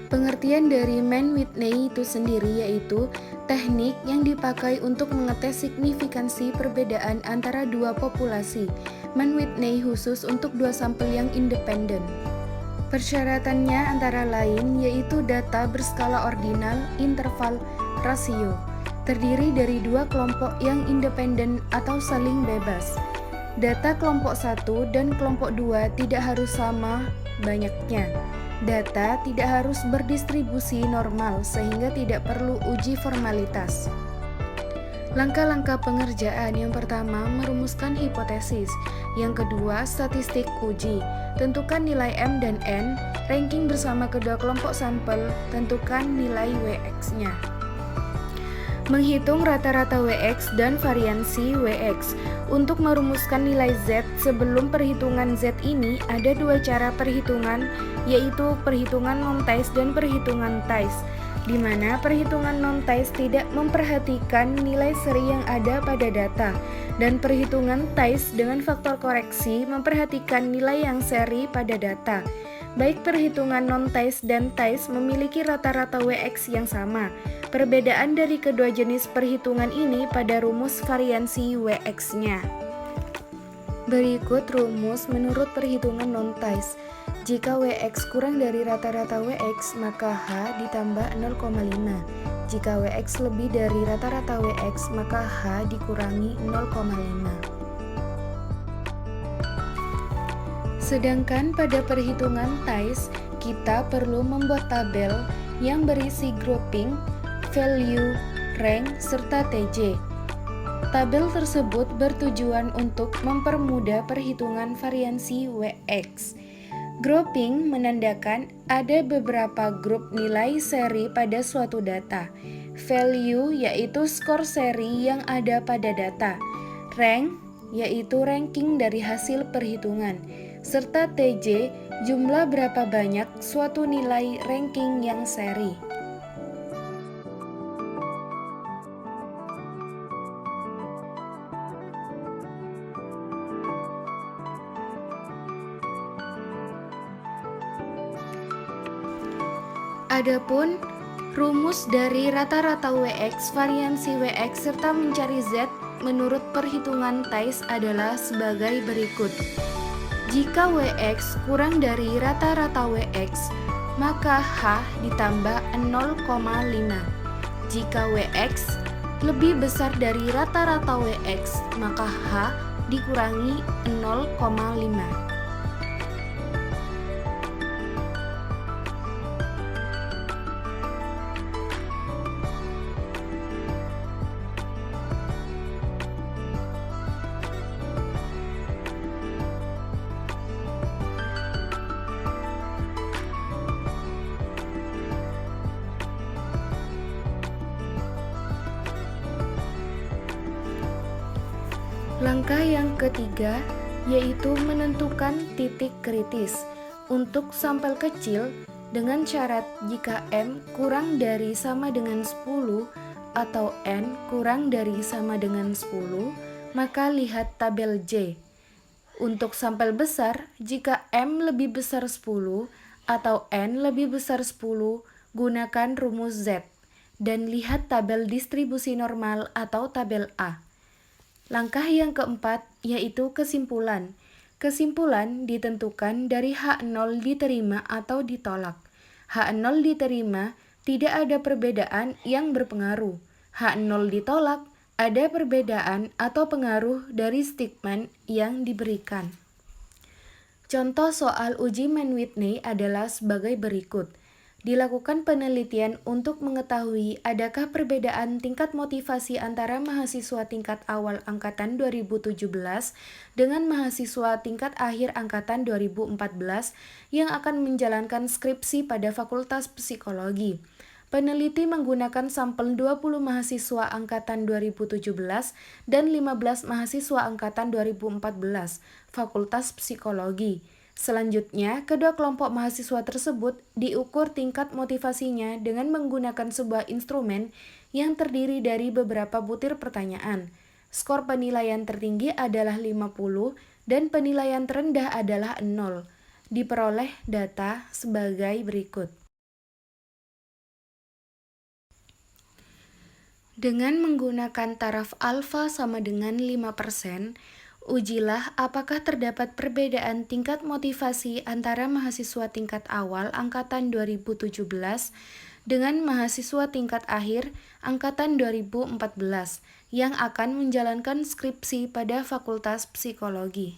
Pengertian dari Mann-Whitney itu sendiri yaitu teknik yang dipakai untuk mengetes signifikansi perbedaan antara dua populasi. Mann-Whitney khusus untuk dua sampel yang independen. Persyaratannya antara lain yaitu data berskala ordinal interval rasio, terdiri dari dua kelompok yang independen atau saling bebas. Data kelompok 1 dan kelompok 2 tidak harus sama banyaknya. Data tidak harus berdistribusi normal sehingga tidak perlu uji formalitas. Langkah-langkah pengerjaan: yang pertama, merumuskan hipotesis. Yang kedua, statistik uji. Tentukan nilai M dan N, ranking bersama kedua kelompok sampel, tentukan nilai Wx-nya. Menghitung rata-rata Wx dan variansi Wx. Untuk merumuskan nilai Z sebelum perhitungan Z ini ada dua cara perhitungan, yaitu perhitungan non-TICE dan perhitungan TICE, di mana perhitungan non-TICE tidak memperhatikan nilai seri yang ada pada data, dan perhitungan TICE dengan faktor koreksi memperhatikan nilai yang seri pada data. Baik perhitungan non-TICE dan TICE memiliki rata-rata Wx yang sama. Perbedaan dari kedua jenis perhitungan ini pada rumus variansi Wx-nya. Berikut rumus menurut perhitungan non-TICE. Jika Wx kurang dari rata-rata Wx, maka H ditambah 0,5. Jika Wx lebih dari rata-rata Wx, maka H dikurangi 0,5. Sedangkan pada perhitungan TICE, kita perlu membuat tabel yang berisi grouping, value, rank, serta TJ. Tabel tersebut bertujuan untuk mempermudah perhitungan variansi Wx. Grouping menandakan ada beberapa grup nilai seri pada suatu data. Value yaitu skor seri yang ada pada data. Rank yaitu ranking dari hasil perhitungan. Serta TJ, jumlah berapa banyak suatu nilai ranking yang seri. Adapun rumus dari rata-rata Wx, variansi Wx, serta mencari Z menurut perhitungan TICE adalah sebagai berikut. Jika Wx kurang dari rata-rata Wx, maka H ditambah 0,5. Jika Wx lebih besar dari rata-rata Wx, maka H dikurangi 0,5. Langkah yang ketiga yaitu menentukan titik kritis untuk sampel kecil dengan syarat jika M kurang dari sama dengan 10 atau N kurang dari sama dengan 10, maka lihat tabel J. Untuk sampel besar, jika M lebih besar 10 atau N lebih besar 10, gunakan rumus Z dan lihat tabel distribusi normal atau tabel A. Langkah yang keempat yaitu kesimpulan. Kesimpulan ditentukan dari H0 diterima atau ditolak. H0 diterima, tidak ada perbedaan yang berpengaruh. H0 ditolak, ada perbedaan atau pengaruh dari statement yang diberikan. Contoh soal uji Mann-Whitney adalah sebagai berikut. Dilakukan penelitian untuk mengetahui adakah perbedaan tingkat motivasi antara mahasiswa tingkat awal angkatan 2017 dengan mahasiswa tingkat akhir angkatan 2014 yang akan menjalankan skripsi pada Fakultas Psikologi. Peneliti menggunakan sampel 20 mahasiswa angkatan 2017 dan 15 mahasiswa angkatan 2014, Fakultas Psikologi. Selanjutnya, kedua kelompok mahasiswa tersebut diukur tingkat motivasinya dengan menggunakan sebuah instrumen yang terdiri dari beberapa butir pertanyaan. Skor penilaian tertinggi adalah 50 dan penilaian terendah adalah 0. Diperoleh data sebagai berikut. Dengan menggunakan taraf alfa sama dengan 5%, ujilah apakah terdapat perbedaan tingkat motivasi antara mahasiswa tingkat awal angkatan 2017 dengan mahasiswa tingkat akhir angkatan 2014 yang akan menjalankan skripsi pada Fakultas Psikologi.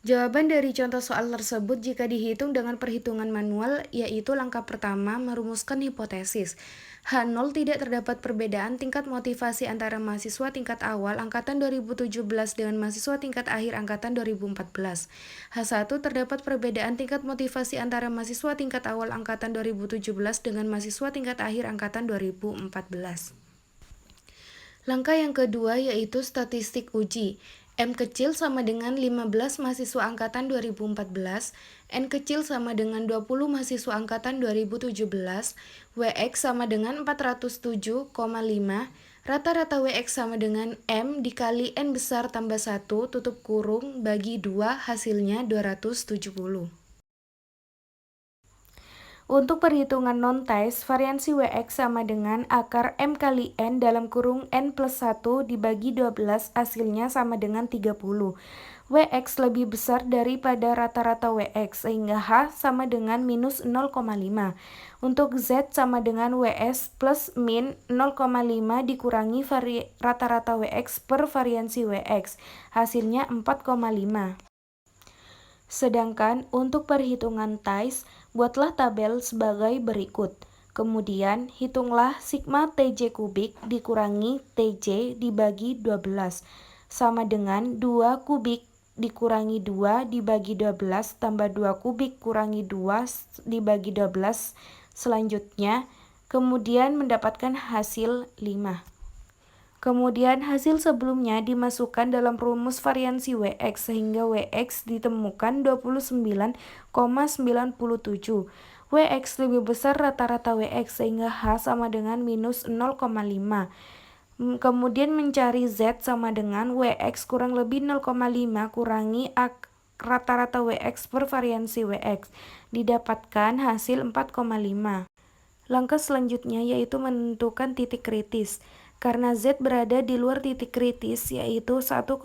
Jawaban dari contoh soal tersebut jika dihitung dengan perhitungan manual, yaitu langkah pertama merumuskan hipotesis. H0 tidak terdapat perbedaan tingkat motivasi antara mahasiswa tingkat awal angkatan 2017 dengan mahasiswa tingkat akhir angkatan 2014. H1 terdapat perbedaan tingkat motivasi antara mahasiswa tingkat awal angkatan 2017 dengan mahasiswa tingkat akhir angkatan 2014. Langkah yang kedua yaitu statistik uji. M kecil sama dengan 15 mahasiswa angkatan 2014, N kecil sama dengan 20 mahasiswa angkatan 2017, WX sama dengan 407,5, rata-rata WX sama dengan M dikali N besar tambah 1 tutup kurung bagi 2 hasilnya 270. Untuk perhitungan non-TICE, variansi WX sama dengan akar M kali N dalam kurung N plus 1 dibagi 12 hasilnya sama dengan 30. WX lebih besar daripada rata-rata WX sehingga H sama dengan minus 0,5. Untuk Z sama dengan WS plus min 0,5 dikurangi rata-rata WX per variansi WX, hasilnya 4,5. Sedangkan untuk perhitungan TICE, buatlah tabel sebagai berikut. Kemudian, hitunglah sigma TJ kubik dikurangi TJ dibagi 12, sama dengan 2 kubik dikurangi 2 dibagi 12 tambah 2 kubik kurangi 2 dibagi 12 selanjutnya, kemudian mendapatkan hasil 5. Kemudian hasil sebelumnya dimasukkan dalam rumus variansi WX sehingga WX ditemukan 29,97. WX lebih besar rata-rata WX sehingga H sama dengan minus 0,5. Kemudian mencari Z sama dengan WX kurang lebih 0,5 kurangi rata-rata WX per variansi WX. Didapatkan hasil 4,5. Langkah selanjutnya yaitu menentukan titik kritis. Karena Z berada di luar titik kritis yaitu 1,96,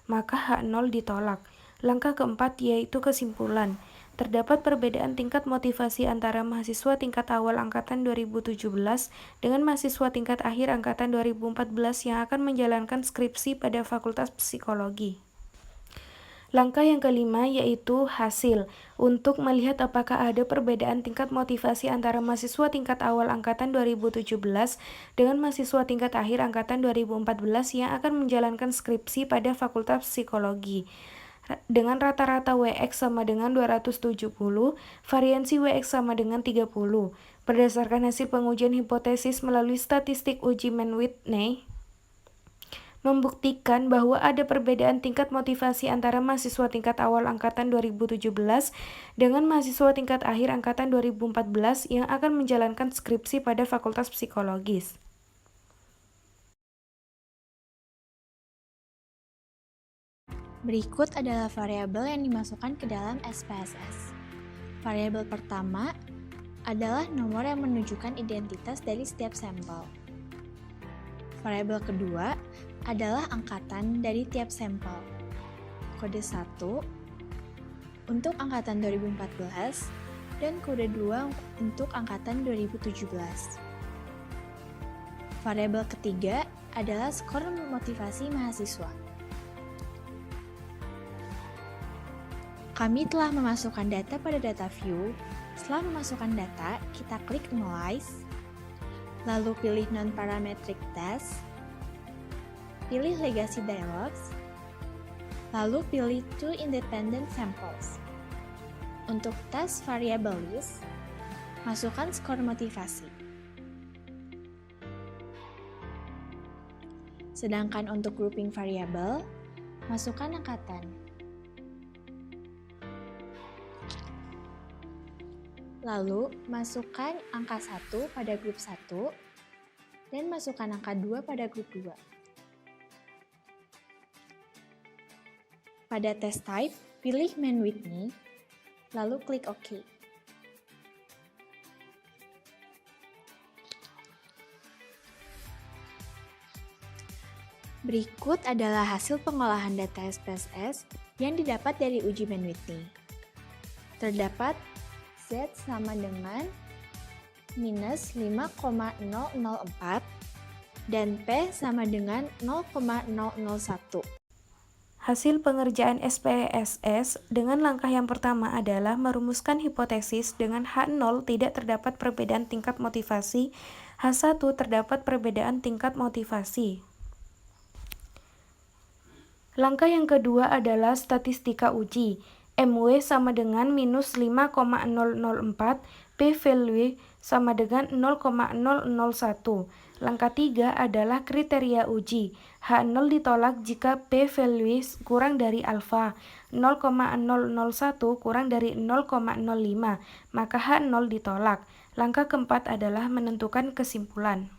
maka H0 ditolak. Langkah keempat yaitu kesimpulan. Terdapat perbedaan tingkat motivasi antara mahasiswa tingkat awal angkatan 2017 dengan mahasiswa tingkat akhir angkatan 2014 yang akan menjalankan skripsi pada Fakultas Psikologi. Langkah yang kelima yaitu hasil, untuk melihat apakah ada perbedaan tingkat motivasi antara mahasiswa tingkat awal angkatan 2017 dengan mahasiswa tingkat akhir angkatan 2014 yang akan menjalankan skripsi pada Fakultas Psikologi. Dengan rata-rata WX sama dengan 270, variansi WX sama dengan 30. Berdasarkan hasil pengujian hipotesis melalui statistik uji Mann-Whitney, membuktikan bahwa ada perbedaan tingkat motivasi antara mahasiswa tingkat awal angkatan 2017 dengan mahasiswa tingkat akhir angkatan 2014 yang akan menjalankan skripsi pada Fakultas Psikologis. Berikut adalah variabel yang dimasukkan ke dalam SPSS. Variabel pertama adalah nomor yang menunjukkan identitas dari setiap sampel. Variabel kedua adalah angkatan dari tiap sampel. Kode 1 untuk angkatan 2014 dan kode 2 untuk angkatan 2017. Variabel ketiga adalah skor motivasi mahasiswa. Kami telah memasukkan data pada data view. Setelah memasukkan data, kita klik Analyze, lalu pilih Non-Parametric Test, pilih Legacy Dialogs, lalu pilih Two Independent Samples. Untuk tes variable list, masukkan skor motivasi. Sedangkan untuk grouping variable, masukkan angkatan. Lalu, masukkan angka 1 pada grup 1 dan masukkan angka 2 pada grup 2. Pada test type, pilih Mann-Whitney, lalu klik OK. Berikut adalah hasil pengolahan data SPSS yang didapat dari uji Mann-Whitney. Terdapat Z sama dengan minus 5,004 dan P sama dengan 0,001. Hasil pengerjaan SPSS dengan langkah yang pertama adalah merumuskan hipotesis dengan H0 tidak terdapat perbedaan tingkat motivasi, H1 terdapat perbedaan tingkat motivasi. Langkah yang kedua adalah statistika uji. MW sama dengan minus 5,004, P-value sama dengan 0,001. Langkah 3 adalah kriteria uji. H0 ditolak jika P-value kurang dari alfa, 0,001 kurang dari 0,05, maka H0 ditolak. Langkah keempat adalah menentukan kesimpulan.